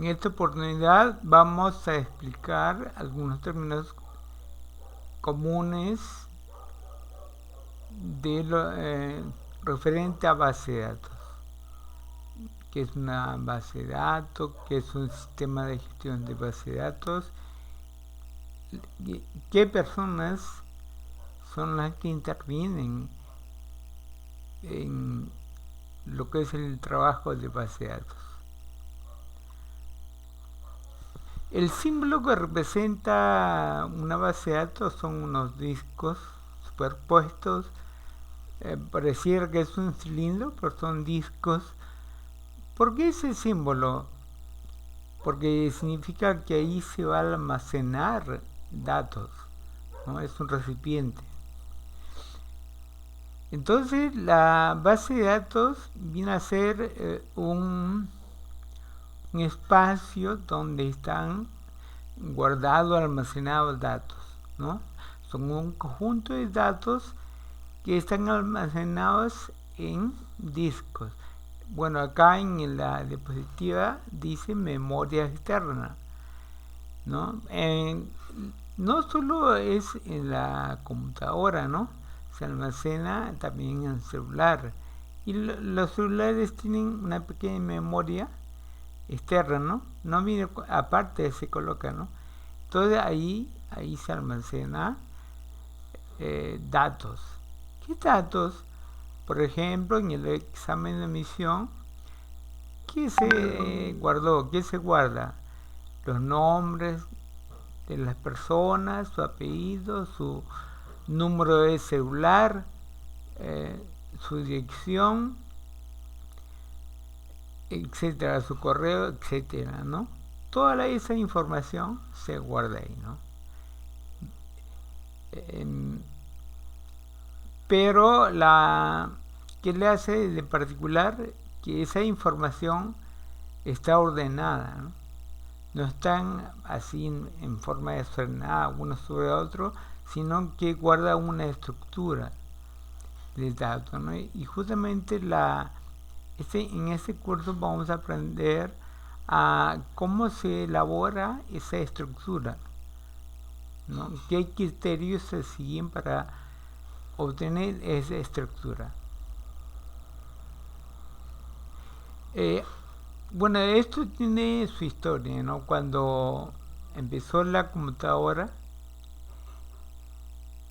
En esta oportunidad vamos a explicar algunos términos comunes de referente a base de datos. ¿Qué es una base de datos? ¿Qué es un sistema de gestión de base de datos? ¿Qué personas son las que intervienen en lo que es el trabajo de base de datos? El símbolo que representa una base de datos son unos discos superpuestos. Pareciera que es un cilindro, pero son discos. ¿Por qué ese símbolo? Porque significa que ahí se va a almacenar datos, ¿no? Es un recipiente. Entonces la base de datos viene a ser un espacio donde están guardados, almacenados datos, ¿no? Son un conjunto de datos que están almacenados en discos. Bueno, acá en la diapositiva dice memoria externa, ¿no? No solo es en la computadora, ¿no? Se almacena también en el celular. Y los celulares tienen una pequeña memoria externa, ¿no? No viene aparte, se coloca, ¿no? Entonces ahí se almacena datos. ¿Qué datos? Por ejemplo, en el examen de admisión, ¿qué se guardó? ¿Qué se guarda? Los nombres de las personas, su apellido, su número de celular, su dirección, etcétera, su correo, etcétera, ¿no? Toda esa información se guarda ahí, ¿no? Pero ¿qué le hace de particular? Que esa información está ordenada, ¿no? No están así en forma desordenada uno sobre otro, sino que guarda una estructura de datos, ¿no? Y justamente en este curso vamos a aprender a cómo se elabora esa estructura, ¿no? ¿Qué criterios se siguen para obtener esa estructura? Bueno, esto tiene su historia, ¿no? Cuando empezó la computadora,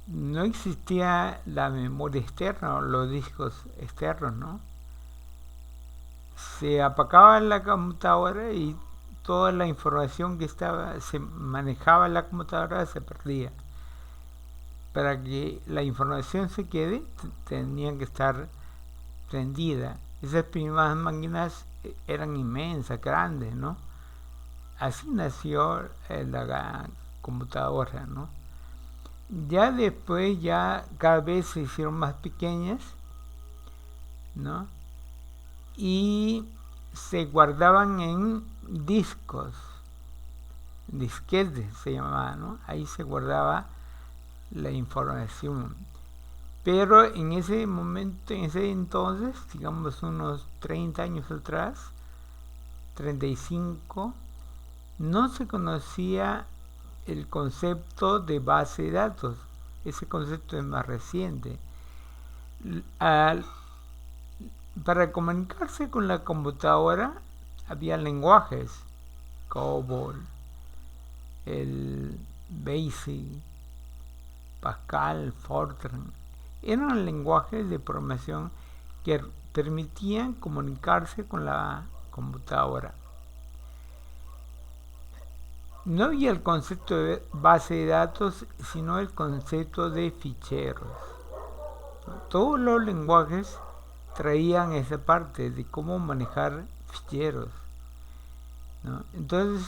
no existía la memoria externa o los discos externos, ¿no? Se apagaba la computadora y toda la información que se manejaba en la computadora se perdía. Para que la información se quede, tenían que estar prendida. Esas primeras máquinas eran inmensas, grandes, ¿no? Así nació la computadora, ¿no? Ya después, ya cada vez se hicieron más pequeñas, ¿no? Y se guardaban en discos, disquetes se llamaba, ¿no? Ahí se guardaba la información. Pero en ese momento, en ese entonces, digamos unos 30 años atrás, 35, no se conocía el concepto de base de datos. Ese concepto es más reciente. Al, para comunicarse con la computadora había lenguajes, COBOL, el BASIC, Pascal, Fortran. Eran lenguajes de programación que permitían comunicarse con la computadora. No había el concepto de base de datos, sino el concepto de ficheros. Todos los lenguajes traían esa parte de cómo manejar ficheros, ¿no? Entonces,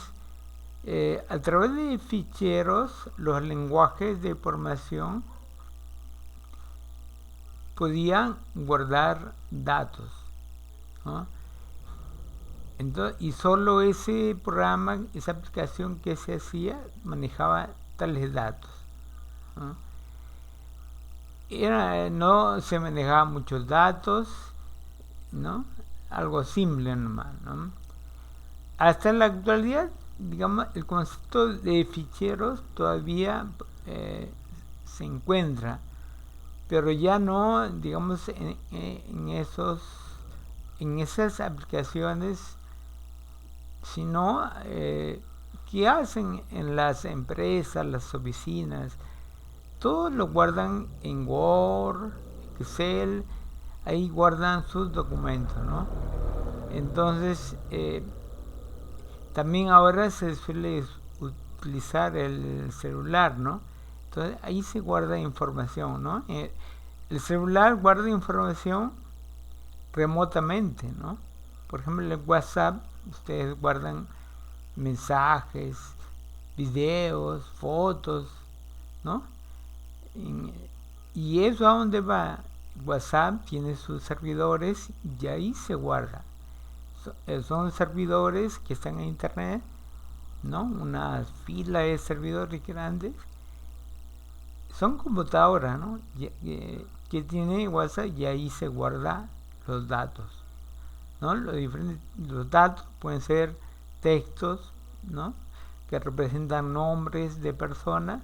a través de ficheros, los lenguajes de programación podían guardar datos, ¿no? Entonces, y solo ese programa, esa aplicación que se hacía, manejaba tales datos, ¿no? No se manejaban muchos datos, ¿no? Algo simple nomás, ¿no? hasta la actualidad, digamos, el concepto de ficheros todavía se encuentra, pero ya no, digamos, en esas aplicaciones, sino que hacen en las empresas, las oficinas, todo lo guardan en Word, Excel, ahí guardan sus documentos, ¿no? Entonces, también ahora se suele utilizar el celular, ¿no? Entonces ahí se guarda información, ¿no? El celular guarda información remotamente, ¿no? Por ejemplo, en WhatsApp ustedes guardan mensajes, videos, fotos, ¿no? Y eso a dónde va. WhatsApp tiene sus servidores y ahí se guarda. Son servidores que están en internet, ¿no? Una fila de servidores grandes. Son computadoras, ¿no? Que tiene WhatsApp y ahí se guarda los datos, ¿no? Los datos pueden ser textos, ¿no? Que representan nombres de personas,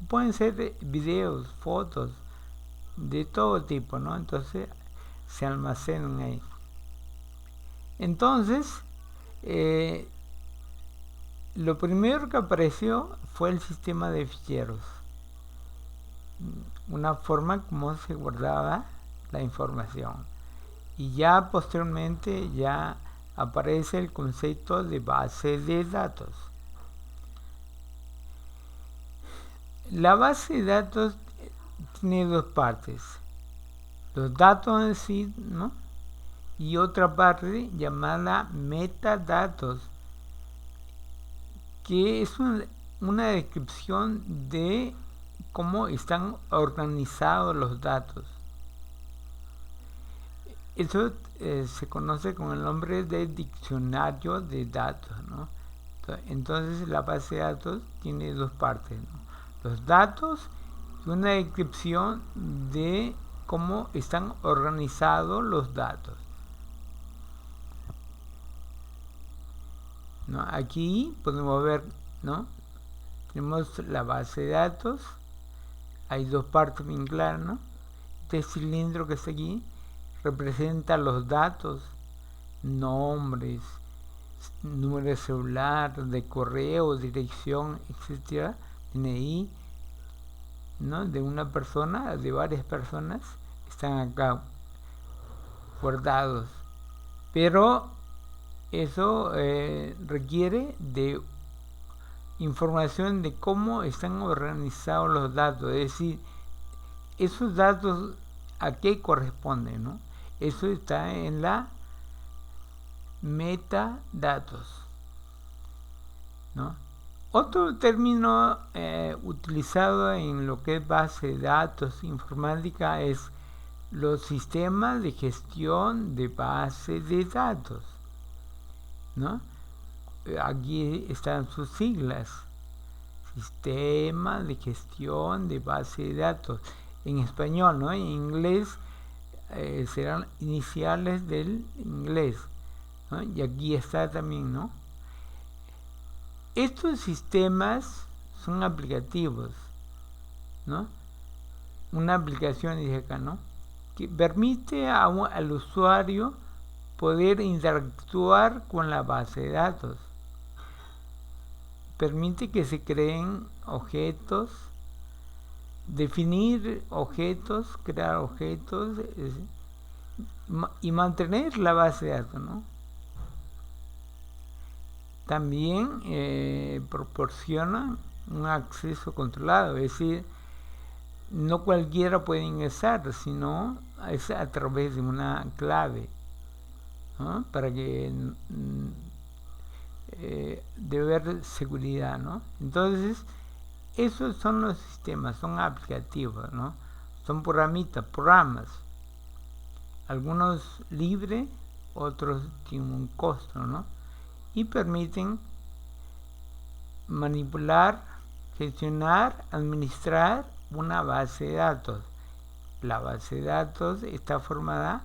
pueden ser videos, fotos, de todo tipo, ¿no? Entonces se almacenan ahí. Entonces, lo primero que apareció fue el sistema de ficheros, una forma como se guardaba la información. Y ya posteriormente ya aparece el concepto de base de datos. La base de datos tiene dos partes: los datos en sí, ¿no? Y otra parte llamada metadatos, que es una descripción de cómo están organizados los datos. Eso se conoce con el nombre de diccionario de datos, ¿no? Entonces la base de datos tiene dos partes, ¿no? Los datos y una descripción de cómo están organizados los datos, ¿no? Aquí podemos ver, ¿no? Tenemos la base de datos, hay dos partes bien claras, ¿no? Este cilindro que está aquí representa los datos, nombres, número de celular, de correo, dirección, etcétera, DNI, ¿no? De una persona, de varias personas, están acá guardados. Pero eso requiere de información de cómo están organizados los datos, es decir, esos datos a qué corresponden, ¿no? Eso está en la metadatos, ¿no? Otro término utilizado en lo que es base de datos informática es los sistemas de gestión de base de datos, ¿no? Aquí están sus siglas: sistema de gestión de base de datos, en español, ¿no? En inglés serán iniciales del inglés, ¿no? Y aquí está también, ¿no? Estos sistemas son aplicativos, ¿no? Una aplicación, dice acá, ¿no? Que permite al usuario poder interactuar con la base de datos. Permite que se creen objetos, definir objetos, crear objetos y mantener la base de datos, ¿no? También proporciona un acceso controlado, es decir, no cualquiera puede ingresar, sino es a través de una clave, ¿no? Para que debe haber seguridad, ¿no? Entonces, esos son los sistemas, son aplicativos, ¿no? Son programas, algunos libres, otros tienen un costo, ¿no? Y permiten manipular, gestionar, administrar una base de datos. La base de datos está formada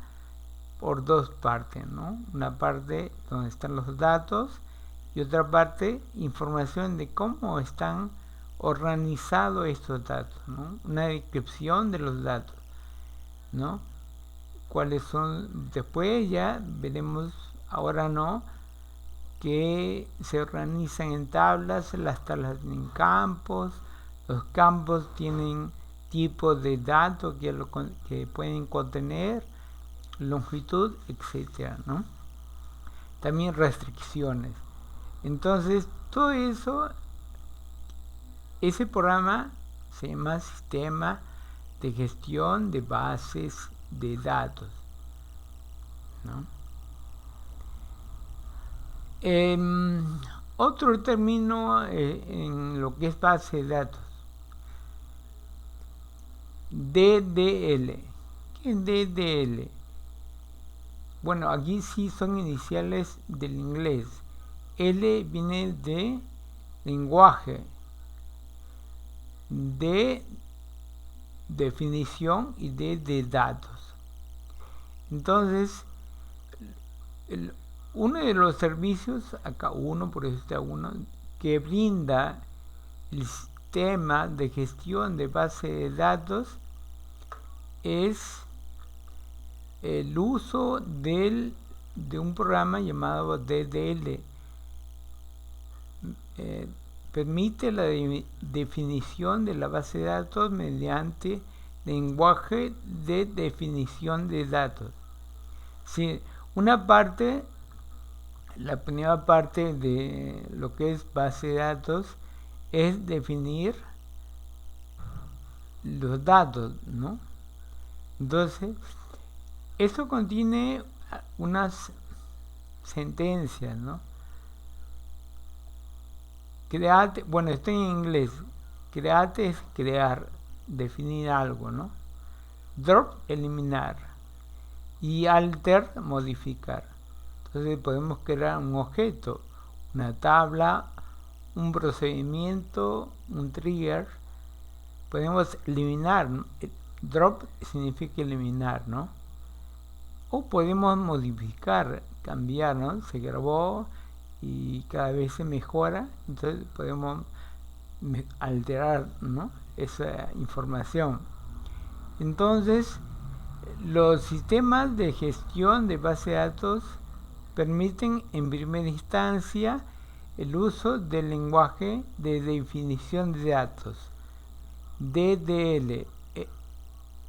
por dos partes, ¿no? Una parte donde están los datos y otra parte información de cómo están organizados estos datos, ¿no? Una descripción de los datos, ¿no? Cuáles son, después ya veremos, ahora no, que se organizan en tablas, las tablas tienen campos, los campos tienen tipos de datos que pueden contener, longitud, etcétera, ¿no? También restricciones. Entonces, todo eso, ese programa se llama Sistema de Gestión de Bases de Datos, ¿no? Otro término en lo que es base de datos, DDL. ¿Qué es DDL? Bueno, aquí sí son iniciales del inglés. L viene de lenguaje, D definición y D de datos. Entonces, uno de los servicios, acá uno, por eso está uno, que brinda el sistema de gestión de base de datos es el uso de un programa llamado DDL. Permite la definición de la base de datos mediante lenguaje de definición de datos. Sí, la primera parte de lo que es base de datos es definir los datos, ¿no? Entonces, esto contiene unas sentencias, ¿no? Create, bueno, está en inglés. Create es crear, definir algo, ¿no? Drop, eliminar. Y alter, modificar. Entonces podemos crear un objeto, una tabla, un procedimiento, un trigger. Podemos eliminar, ¿no? Drop significa eliminar, ¿no? O podemos modificar, cambiar, ¿no? Se grabó y cada vez se mejora, entonces podemos alterar, ¿no? Esa información. Entonces, los sistemas de gestión de base de datos permiten en primera instancia el uso del lenguaje de definición de datos, DDL,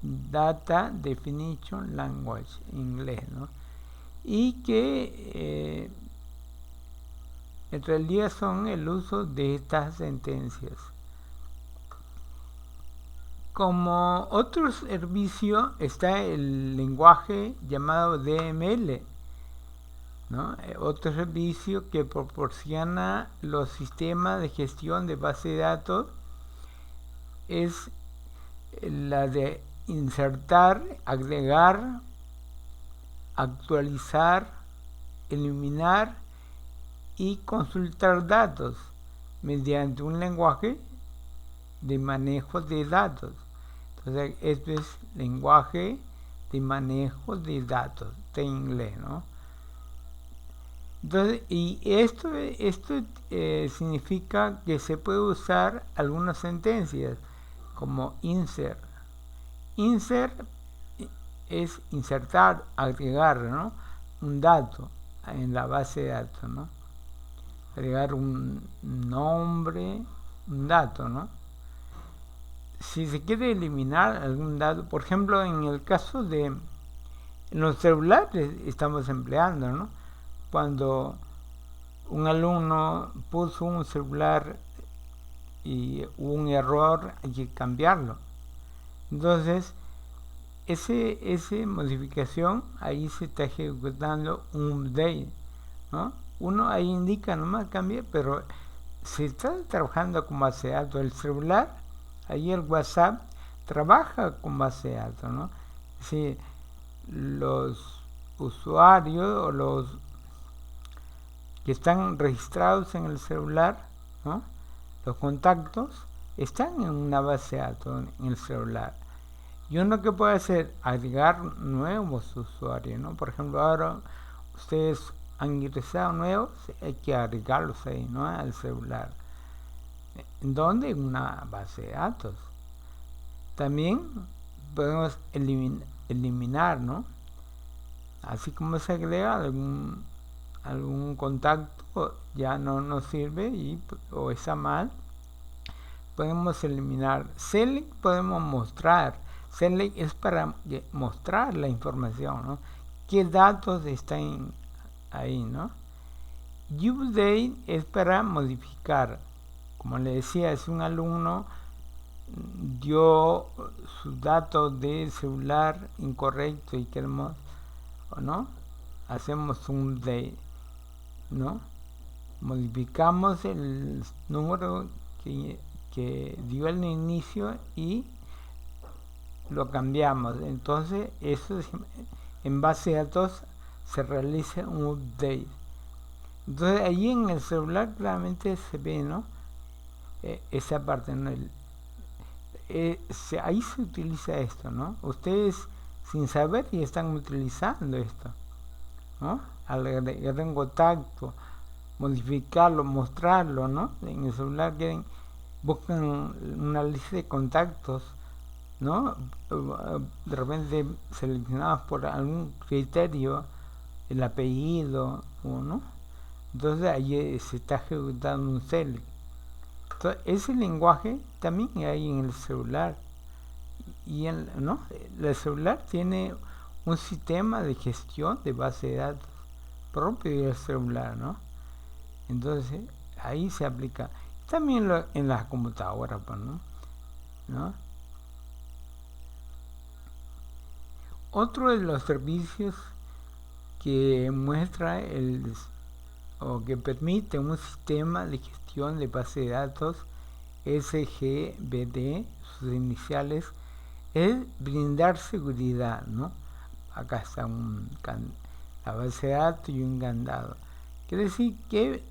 Data Definition Language, en inglés, ¿no? Y que en realidad son el uso de estas sentencias. Como otro servicio está el lenguaje llamado DML, ¿no? Otro servicio que proporciona los sistemas de gestión de base de datos es la de insertar, agregar, actualizar, eliminar y consultar datos mediante un lenguaje de manejo de datos. Entonces, esto es lenguaje de manejo de datos, está en inglés, ¿no? Entonces, y esto significa que se puede usar algunas sentencias como insert. Insert es insertar, agregar, ¿no? Un dato en la base de datos, ¿no? Agregar un nombre, un dato, ¿no? Si se quiere eliminar algún dato, por ejemplo, en el caso de en los celulares estamos empleando, ¿no? Cuando un alumno puso un celular y hubo un error, hay que cambiarlo. Entonces, esa modificación, ahí se está ejecutando un update, ¿no? Uno ahí indica nomás cambia, pero se está trabajando con base de datos. El celular, ahí el WhatsApp, trabaja con base de datos, ¿no? Es decir, los usuarios o los que están registrados en el celular, ¿no? Los contactos están en una base de datos en el celular. Y uno que puede hacer, agregar nuevos usuarios, ¿no? Por ejemplo, ahora ustedes han ingresado nuevos, hay que agregarlos ahí, ¿no? Al celular. ¿En dónde? En una base de datos. También podemos eliminar, ¿no? Así como se agrega algún contacto, ya no nos sirve o está mal, podemos eliminar. Select podemos mostrar. Select es para mostrar la información, ¿no? ¿Qué datos están ahí, no? Update es para modificar. Como le decía, si un alumno dio sus datos de celular incorrecto y queremos, ¿no? Hacemos un update, ¿no? Modificamos el número que dio al inicio y lo cambiamos. Entonces eso es, en base de datos se realiza un update. Entonces ahí en el celular claramente se ve, ¿no? Esa parte, ¿no? Ahí se utiliza esto, ¿no? Ustedes sin saber ya están utilizando esto, ¿no? Al agregar en contacto, modificarlo, mostrarlo, ¿no? En el celular buscan una lista de contactos, ¿no? De repente seleccionados por algún criterio, el apellido, ¿no? Entonces ahí se está ejecutando un select. Entonces, ese lenguaje también hay en el celular. ¿No? El celular tiene un sistema de gestión de base de datos propio del celular, ¿no? Entonces ahí se aplica. También en las computadoras, ¿no? Otro de los servicios que muestra o que permite un sistema de gestión de base de datos SGBD, sus iniciales, es brindar seguridad, ¿no? Acá está la base de datos y un candado. Quiere decir que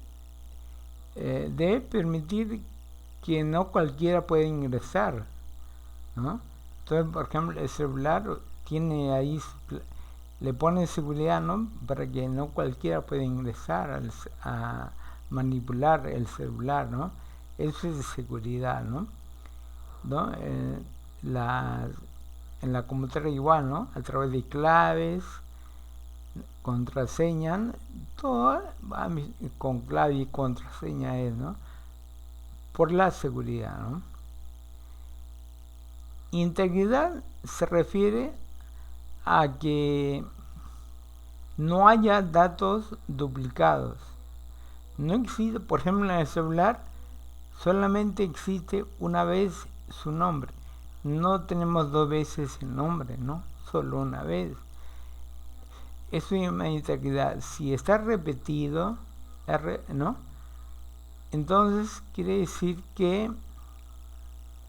debe permitir que no cualquiera pueda ingresar, ¿no? Entonces, por ejemplo, el celular tiene ahí, le pone seguridad, ¿no? Para que no cualquiera pueda ingresar a manipular el celular, ¿no? Eso es de seguridad, ¿no? En la computadora igual, ¿no? A través de claves, contraseña, todo con clave y contraseña es, ¿no? Por la seguridad, ¿no? Integridad se refiere a que no haya datos duplicados. No existe, por ejemplo, en el celular solamente existe una vez su nombre. No tenemos dos veces el nombre, ¿no? Solo una vez. Eso es una integridad. Si está repetido, ¿no? Entonces quiere decir que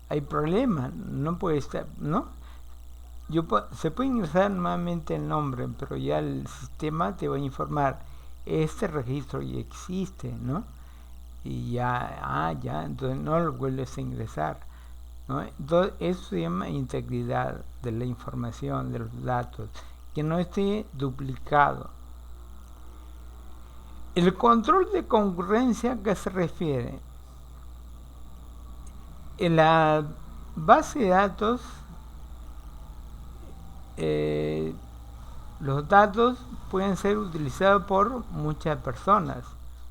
hay problema. No puede estar, ¿no? Se puede ingresar nuevamente el nombre, pero ya el sistema te va a informar, este registro ya existe, ¿no? Y ya, entonces no lo vuelves a ingresar, ¿no? Entonces eso se llama integridad de la información, de los datos, que no esté duplicado. El control de concurrencia, ¿a qué se refiere? En la base de datos, los datos pueden ser utilizados por muchas personas.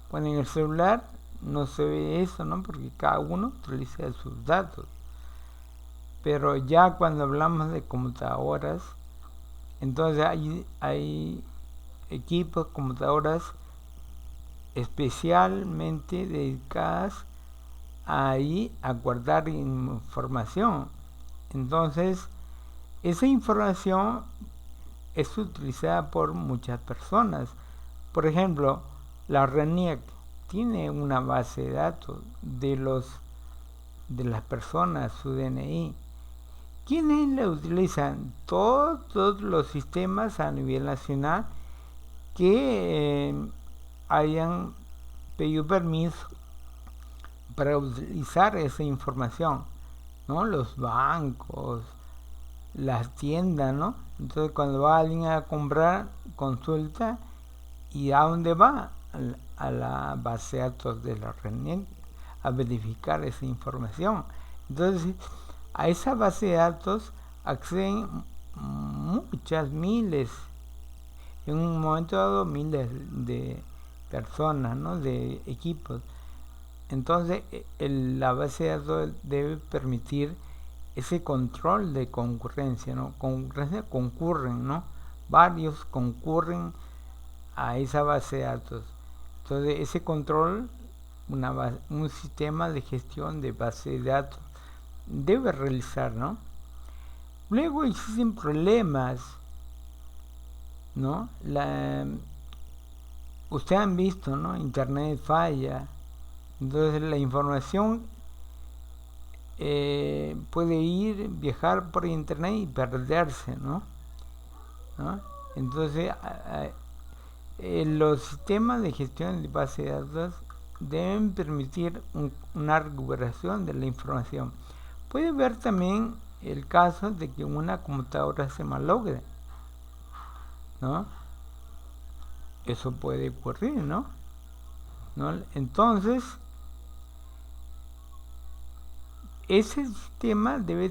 Bueno, en el celular no se ve eso, ¿no? Porque cada uno utiliza sus datos. Pero ya cuando hablamos de computadoras, entonces hay equipos, computadoras especialmente dedicadas a guardar información. Entonces, esa información es utilizada por muchas personas. Por ejemplo, la RENIEC tiene una base de datos de las personas, su DNI. ¿Quiénes la utilizan? Todos los sistemas a nivel nacional que hayan pedido permiso para utilizar esa información, ¿no? Los bancos, las tiendas, ¿no? Entonces cuando va alguien a comprar, consulta ¿Y a dónde va? A la base de datos de la RENIEC a verificar esa información. Entonces, a esa base de datos acceden muchas, miles, en un momento dado miles de personas, ¿no? De equipos. Entonces, la base de datos debe permitir ese control de concurrencia, ¿no? Concurrencia, concurren, ¿no? Varios concurren a esa base de datos. Entonces, ese control, un sistema de gestión de base de datos debe realizar, ¿no? Luego existen problemas, ¿no? Ustedes han visto, ¿no? Internet falla, entonces la información puede viajar por internet y perderse, ¿no? Entonces, los sistemas de gestión de base de datos deben permitir una recuperación de la información. Puede haber también el caso de que una computadora se malogre, ¿no? Eso puede ocurrir, ¿no? Entonces, ese sistema debe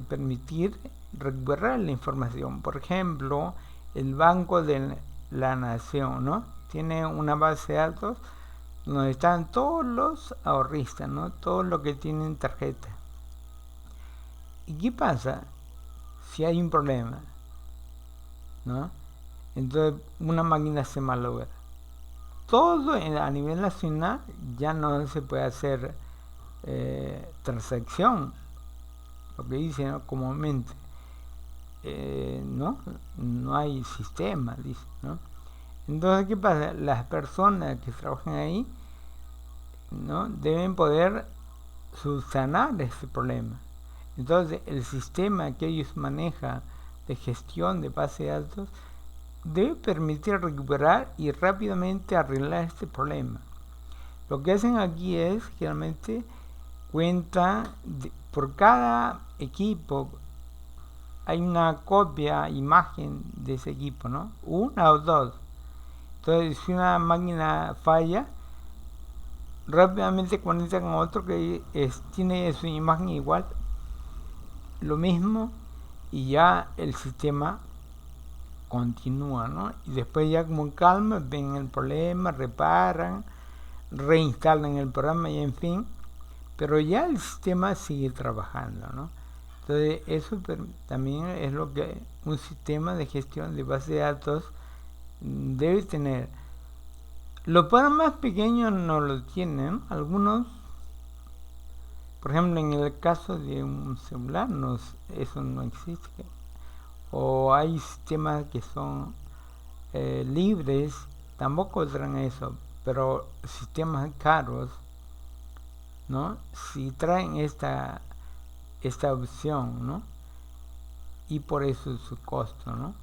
permitir recuperar la información. Por ejemplo, el Banco de la Nación, ¿no? Tiene una base de datos donde están todos los ahorristas, ¿no? Todos los que tienen tarjeta. ¿Y qué pasa si hay un problema, ¿no? Entonces una máquina se malogra. Todo a nivel nacional ya no se puede hacer transacción, lo que dicen, ¿no? Comúnmente. No hay sistema, dice, ¿no? Entonces, ¿qué pasa? Las personas que trabajan ahí, ¿no? Deben poder subsanar ese problema. Entonces, el sistema que ellos manejan de gestión de base de datos debe permitir recuperar y rápidamente arreglar este problema. Lo que hacen aquí es, generalmente, por cada equipo hay una copia, imagen de ese equipo, ¿no? Una o dos. Entonces, si una máquina falla, rápidamente conectan a otro que tiene su imagen igual, lo mismo, y ya el sistema continúa, ¿no? Y después ya como calma ven el problema, reparan, reinstalan el programa y en fin, pero ya el sistema sigue trabajando, ¿no? Entonces eso también es lo que un sistema de gestión de base de datos debe tener. Los programas más pequeños no lo tienen, algunos, por ejemplo en el caso de un celular eso no existe, o hay sistemas que son libres, tampoco traen eso, pero sistemas caros, ¿no? Si traen esta opción, ¿no? Y por eso su costo, ¿no?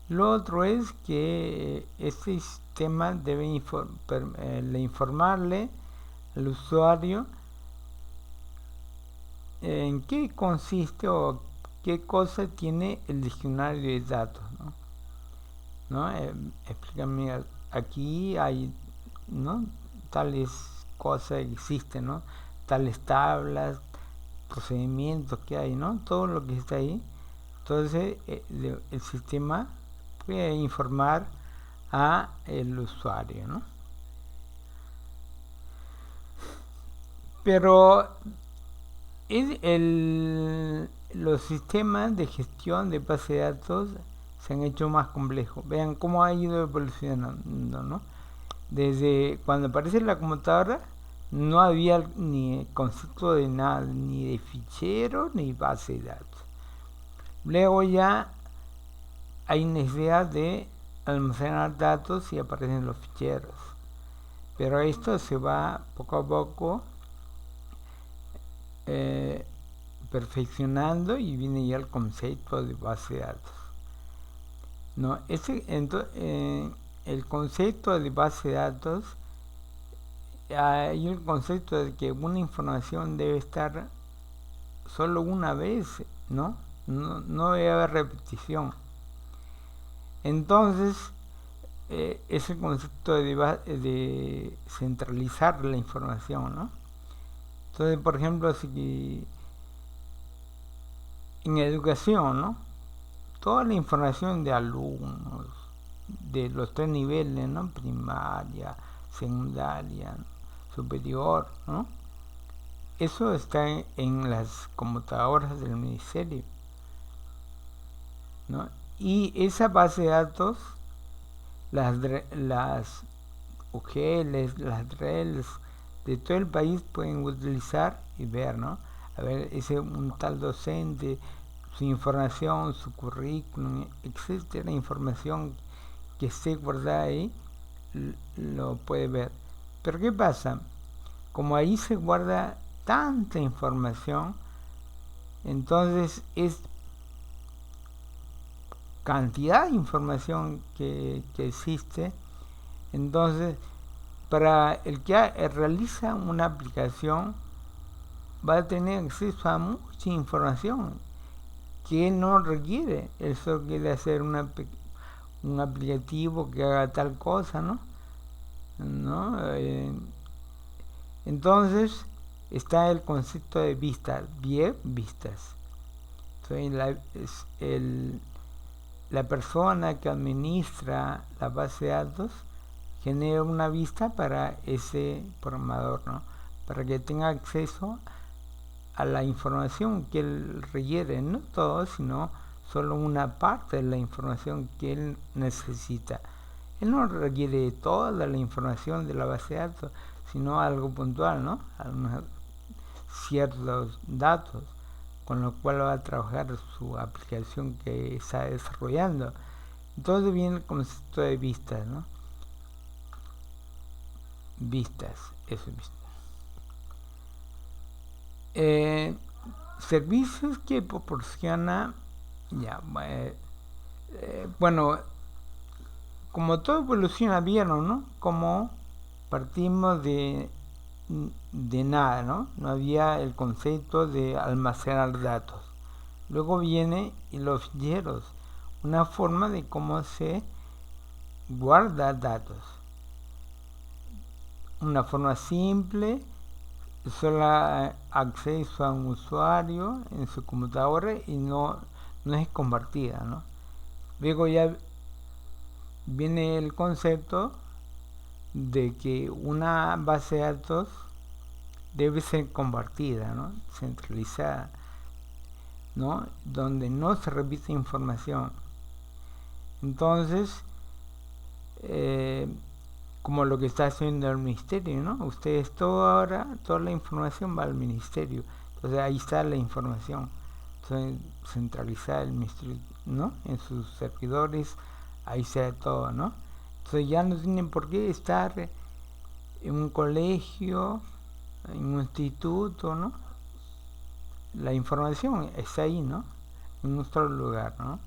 Lo otro es que este sistema debe informarle al usuario en qué consiste o qué cosa tiene el diccionario de datos, ¿no? Explícame, aquí hay, ¿no? Tales cosas existen, ¿no? Tales tablas, procedimientos que hay, ¿no? Todo lo que está ahí. Entonces el sistema puede informar a el usuario, ¿no? Pero los sistemas de gestión de base de datos se han hecho más complejos. Vean cómo ha ido evolucionando, ¿no? Desde cuando aparece la computadora no había ni concepto de nada, ni de fichero ni base de datos. Luego ya hay necesidad de almacenar datos y aparecen los ficheros. Pero esto se va poco a poco perfeccionando y viene ya el concepto de base de datos, ¿no? El concepto de base de datos, hay un concepto de que una información debe estar solo una vez, ¿no? No debe haber repetición. Entonces, ese concepto de centralizar la información, ¿no? Entonces, por ejemplo, si en educación, ¿no? Toda la información de alumnos, de los 3 niveles, ¿no? Primaria, secundaria, ¿no? Superior, ¿no? Eso está en las computadoras del ministerio, ¿no? Y esa base de datos, las UGLs, las RELs de todo el país pueden utilizar y ver, ¿no? A ver, ese un tal docente, su información, su currículum, etcétera, información que esté guardada ahí, lo puede ver. Pero ¿qué pasa? Como ahí se guarda tanta información, entonces es cantidad de información que existe. Entonces, para el que realiza una aplicación, va a tener acceso a mucha información que no requiere. Eso quiere hacer un aplicativo que haga tal cosa, ¿no? Entonces está el concepto de vistas, bien vistas. Entonces, la persona que administra la base de datos genera una vista para ese programador, ¿no? Para que tenga acceso a la información que él requiere, no todo, sino solo una parte de la información que él necesita. Él no requiere toda la información de la base de datos, sino algo puntual, ¿no? Algunos ciertos datos con los cuales va a trabajar su aplicación que está desarrollando. Entonces viene el concepto de vistas, ¿no? Vistas, eso es vistas. Servicios que proporciona, bueno, como todo evoluciona, vieron, ¿no? Como partimos de nada, ¿no? No había el concepto de almacenar datos. Luego viene los ficheros, una forma de cómo se guarda datos. Una forma simple, solo acceso a un usuario en su computadora y no es compartida, ¿no? Luego ya viene el concepto de que una base de datos debe ser compartida, ¿no? Centralizada, ¿no? Donde no se repite información. Entonces, como lo que está haciendo el ministerio, ¿no? Ustedes toda la información va al ministerio. Entonces ahí está la información. Entonces, centralizada el ministerio, ¿no? En sus servidores, ahí está todo, ¿no? Entonces ya no tienen por qué estar en un colegio, en un instituto, ¿no? La información está ahí, ¿no? En un solo lugar, ¿no?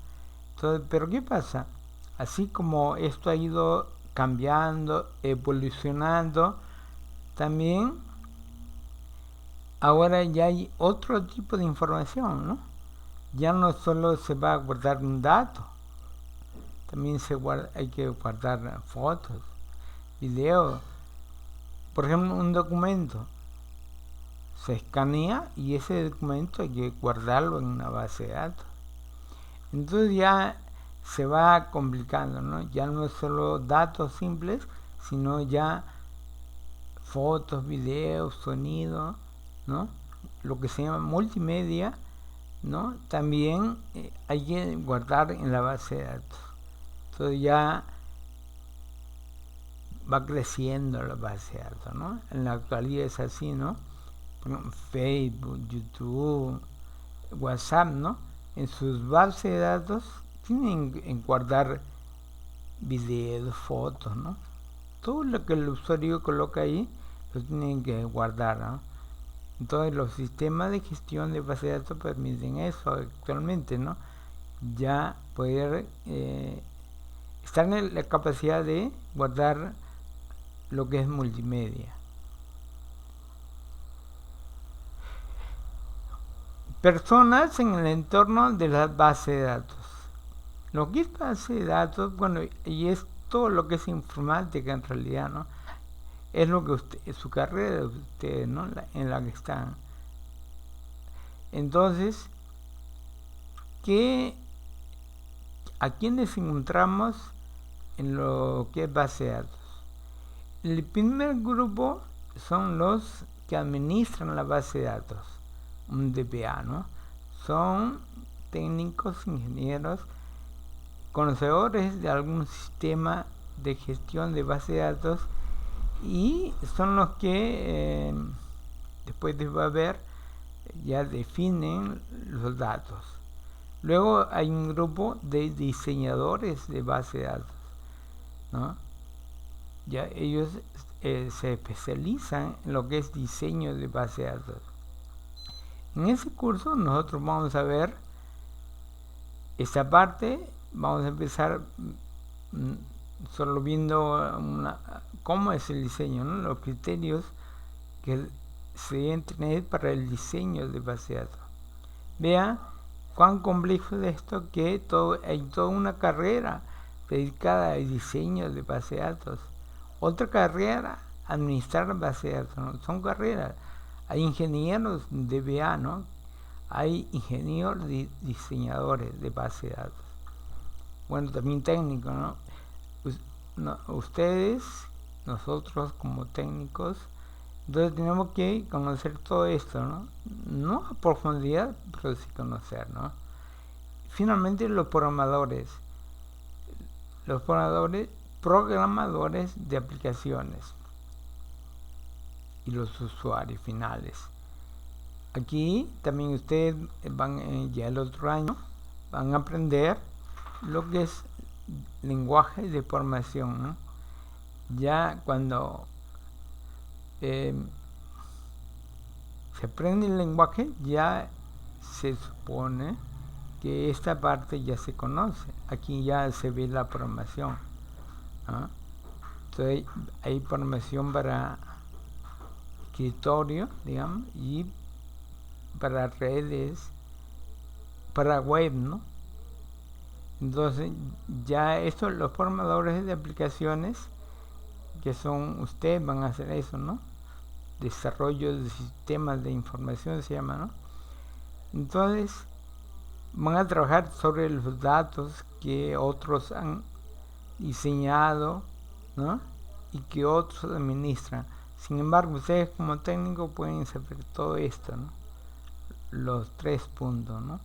Entonces, pero ¿qué pasa? Así como esto ha ido cambiando, evolucionando, también ahora ya hay otro tipo de información, ¿no? Ya no solo se va a guardar un dato, también hay que guardar fotos, videos. Por ejemplo, un documento se escanea y ese documento hay que guardarlo en una base de datos. Entonces ya se va complicando, ¿no? Ya no es solo datos simples, sino ya fotos, videos, sonido, ¿no? Lo que se llama multimedia, ¿no? También hay que guardar en la base de datos. Entonces ya va creciendo la base de datos, ¿no? En la actualidad es así, ¿no? Facebook, YouTube, WhatsApp, ¿no? En sus bases de datos tienen que guardar videos, fotos, ¿no? Todo lo que el usuario coloca ahí lo tienen que guardar, ¿no? Entonces los sistemas de gestión de bases de datos permiten eso actualmente, ¿no? Ya poder estar en la capacidad de guardar lo que es multimedia. Personas en el entorno de la base de datos. Lo que es base de datos, bueno, y esto todo lo que es informática en realidad, ¿no? Es lo que su carrera de ustedes, ¿no? En la que están. Entonces, ¿a quiénes encontramos en lo que es base de datos? El primer grupo son los que administran la base de datos, un DBA, ¿no? Son técnicos, ingenieros, conocedores de algún sistema de gestión de base de datos, y son los que después de ver ya definen los datos. Luego hay un grupo de diseñadores de base de datos, ¿no? Ya ellos se especializan en lo que es diseño de base de datos. En ese curso nosotros vamos a ver esta parte. Vamos a empezar solo viendo cómo es el diseño, ¿no? Los criterios que se deben tener para el diseño de base de datos. Vean cuán complejo es esto, que hay toda una carrera dedicada al diseño de base de datos. Otra carrera, administrar base de datos, ¿no? Son carreras. Hay ingenieros de DBA, ¿no? Hay ingenieros diseñadores de base de datos. Bueno, también técnicos, ¿no? Ustedes, nosotros como técnicos, entonces tenemos que conocer todo esto, ¿no? No a profundidad, pero sí conocer, ¿no? Finalmente los programadores de aplicaciones y los usuarios finales. Aquí también ustedes van ya el otro año van a aprender lo que es lenguaje de programación, ¿no? Ya cuando se aprende el lenguaje, ya se supone que esta parte ya se conoce. Aquí ya se ve la programación, ¿no? Entonces hay programación para escritorio, digamos, y para redes, para web, ¿no? Entonces ya los formadores de aplicaciones, que son ustedes, van a hacer eso, ¿no? Desarrollo de sistemas de información se llama, ¿no? Entonces van a trabajar sobre los datos que otros han diseñado, ¿no? Y que otros administran. Sin embargo, ustedes como técnicos pueden saber todo esto, ¿no? Los 3 puntos, ¿no?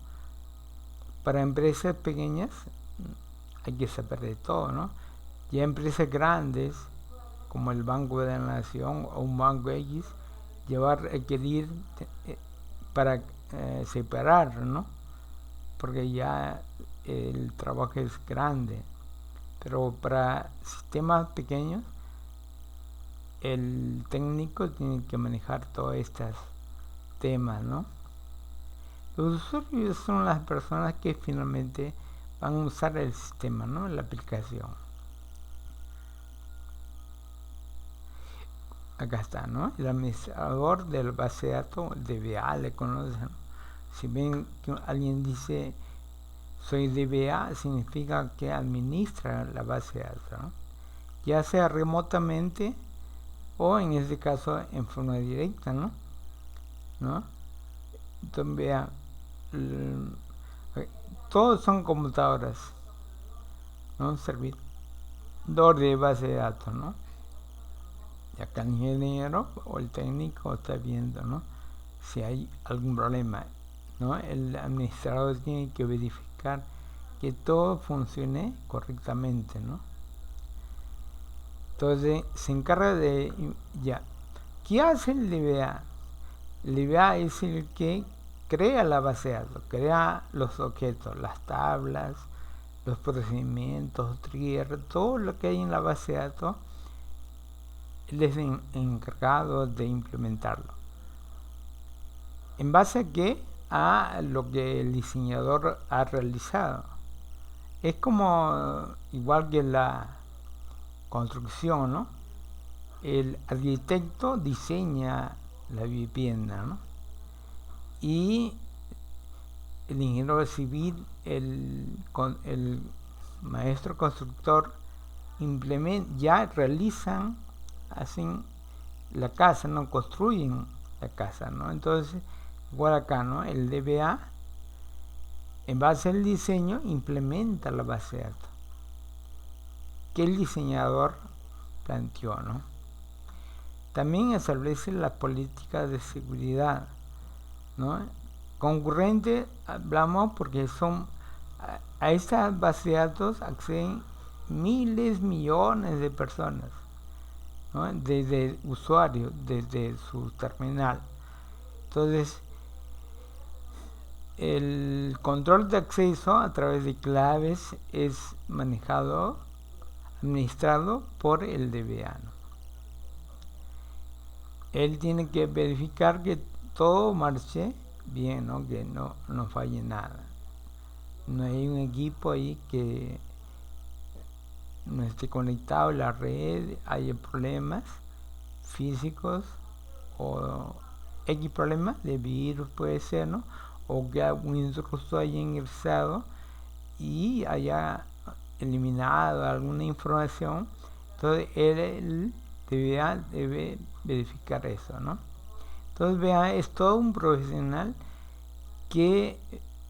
Para empresas pequeñas hay que saber de todo, ¿no? Ya empresas grandes como el Banco de la Nación o un banco X, va a requerir para separar, ¿no? Porque ya el trabajo es grande. Pero para sistemas pequeños, el técnico tiene que manejar todos estos temas, ¿no? Los usuarios son las personas que finalmente van a usar el sistema, ¿no? La aplicación. Acá está, ¿no? El administrador de la base de datos, DBA, le conocen. Si ven que alguien dice soy DBA, significa que administra la base de datos, ¿no? Ya sea remotamente o en este caso en forma directa, ¿no? Entonces vean, todos son computadoras, ¿no? Servidor de base de datos, ¿no? Y acá el ingeniero o el técnico está viendo, ¿no? Si hay algún problema, ¿no? El administrador tiene que verificar que todo funcione correctamente, ¿no? Entonces se encarga de ¿qué hace el DBA? El DBA es el que crea la base de datos, crea los objetos, las tablas, los procedimientos, trigger, todo lo que hay en la base de datos. Él es encargado de implementarlo. ¿En base a qué? A lo que el diseñador ha realizado. Es como igual que la construcción, ¿no? El arquitecto diseña la vivienda, ¿no? Y el ingeniero civil, el maestro constructor, ya realizan, hacen la casa, no construyen la casa, ¿no? Entonces, igual acá, ¿no? El DBA, en base al diseño, implementa la base de datos que el diseñador planteó, ¿no? También establece las políticas de seguridad, ¿no? Concurrente hablamos porque a estas bases de datos acceden miles, millones de personas, ¿no? Desde usuarios, desde su terminal. Entonces, el control de acceso a través de claves es administrado por el DBA, ¿no? Él tiene que verificar que todo marche bien, ¿no? Que no falle nada. No hay un equipo ahí que no esté conectado a la red, haya problemas físicos o X problemas de virus puede ser, ¿no? O que un intruso haya ingresado y haya eliminado alguna información. Entonces él debe verificar eso, ¿no? Entonces vean, es todo un profesional que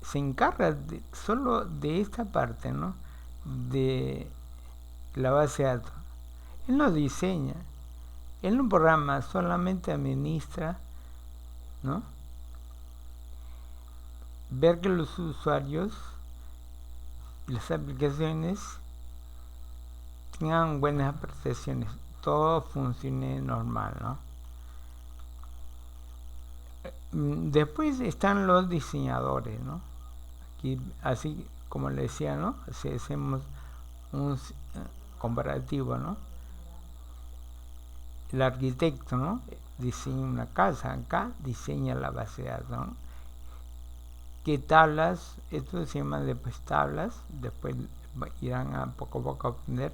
se encarga solo de esta parte, ¿no? De la base de datos. Él no diseña, él no programa, solamente administra, ¿no? Ver que los usuarios, las aplicaciones tengan buenas prestaciones, todo funcione normal, ¿no? Después están los diseñadores, ¿no? Aquí, así como le decía, ¿no? Si hacemos un comparativo, ¿no? El arquitecto, ¿no? Diseña una casa, acá diseña la base de datos, ¿no? ¿Qué tablas? Esto se llama después tablas, después irán a poco a poco a aprender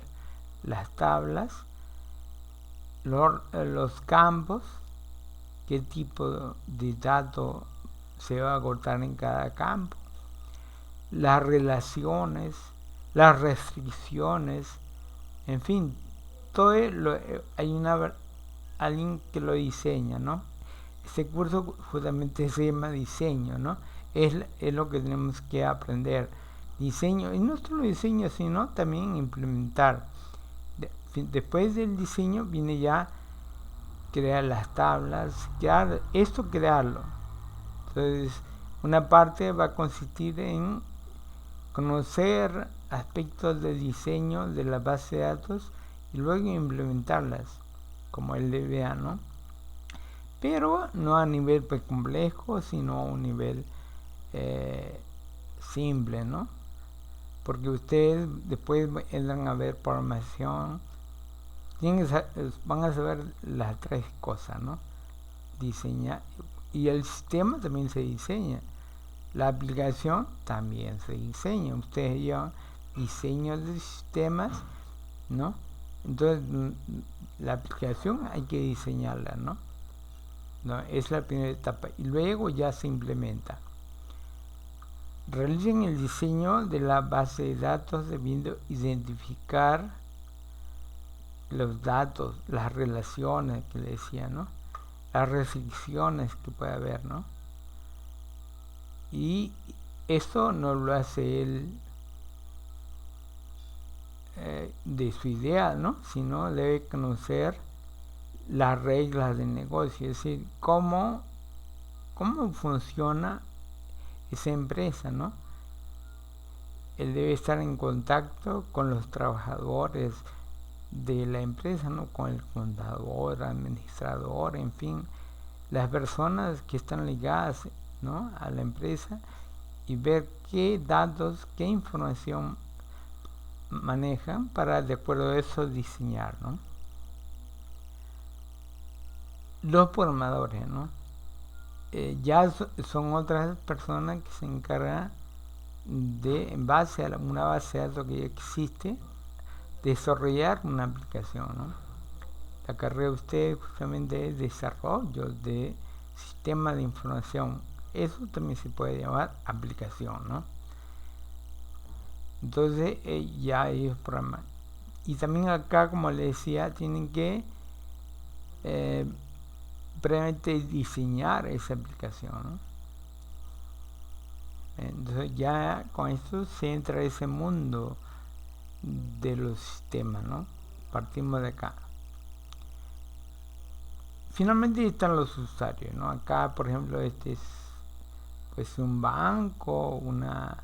las tablas, los campos, qué tipo de dato se va a cortar en cada campo, las relaciones, las restricciones, en fin, todo hay alguien que lo diseña, ¿no? Este curso justamente se llama diseño, ¿no? Es lo que tenemos que aprender. Diseño, y no solo diseño, sino también implementar. Después del diseño viene ya crear las tablas, crearlo. Entonces, una parte va a consistir en conocer aspectos de diseño de la base de datos y luego implementarlas, como el DBA, ¿no? Pero no a nivel complejo, sino a un nivel simple, ¿no? Porque ustedes después entran a ver programación, van a saber las tres cosas, ¿no? Diseñar, y el sistema también se diseña, la aplicación también se diseña, ustedes llevan diseño de sistemas, ¿no? Entonces la aplicación hay que diseñarla, ¿no? Es la primera etapa y luego ya se implementa. Realicen el diseño de la base de datos debiendo identificar los datos, las relaciones que le decía, ¿no? Las restricciones que puede haber, ¿no? Y esto no lo hace él de su idea, ¿no? Sino debe conocer las reglas del negocio, es decir, cómo funciona esa empresa, ¿no? Él debe estar en contacto con los trabajadores de la empresa, ¿no? Con el contador, administrador, en fin, las personas que están ligadas, ¿no? A la empresa y ver qué datos, qué información manejan para de acuerdo a eso diseñar, ¿no? Los programadores, ¿no? Ya son otras personas que se encargan de, en base a una base de datos que ya existe, desarrollar una aplicación, ¿no? La carrera de ustedes justamente es desarrollo de sistemas de información. Eso también se puede llamar aplicación, ¿no? Entonces ya ellos programan. y también acá, como les decía, tienen que previamente diseñar esa aplicación, ¿no? Entonces ya con esto se entra ese mundo de los sistemas, ¿no? Partimos de acá. Finalmente están los usuarios, ¿no? Acá, por ejemplo, este es pues un banco, una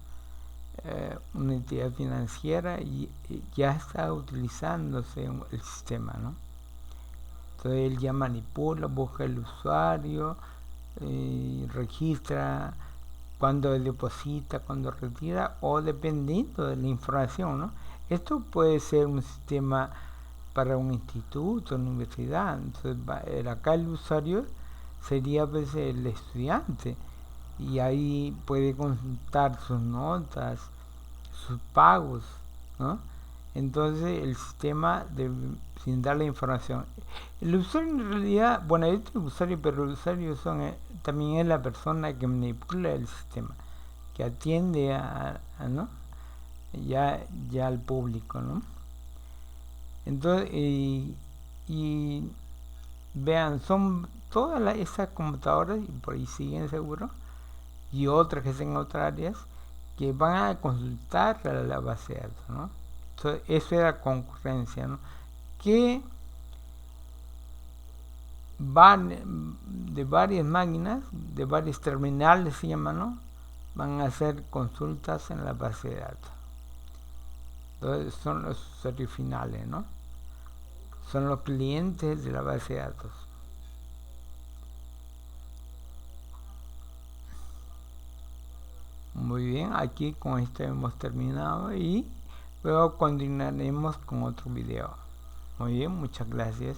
entidad financiera, y ya está utilizándose el sistema, ¿no? Entonces él ya manipula, busca el usuario, registra cuando deposita, cuando retira, o dependiendo de la información, ¿no? Esto puede ser un sistema para un instituto, una universidad. Entonces acá el usuario sería pues el estudiante, y ahí puede consultar sus notas, sus pagos, ¿no? Entonces el sistema sin dar la información. El usuario en realidad, bueno, este es el usuario, pero el usuario también es la persona que manipula el sistema, que atiende ¿no? ya al público, ¿no? Entonces, y vean, son todas esas computadoras, y por ahí siguen seguro, y otras que están en otras áreas, que van a consultar a la base de datos, ¿no? Entonces, eso era concurrencia, ¿no? Que van de varias máquinas, de varios terminales se llaman, ¿no? Van a hacer consultas en la base de datos. Entonces son los usuarios finales, ¿no? Son los clientes de la base de datos. Muy bien, aquí con esto hemos terminado y luego continuaremos con otro video. Muy bien, muchas gracias.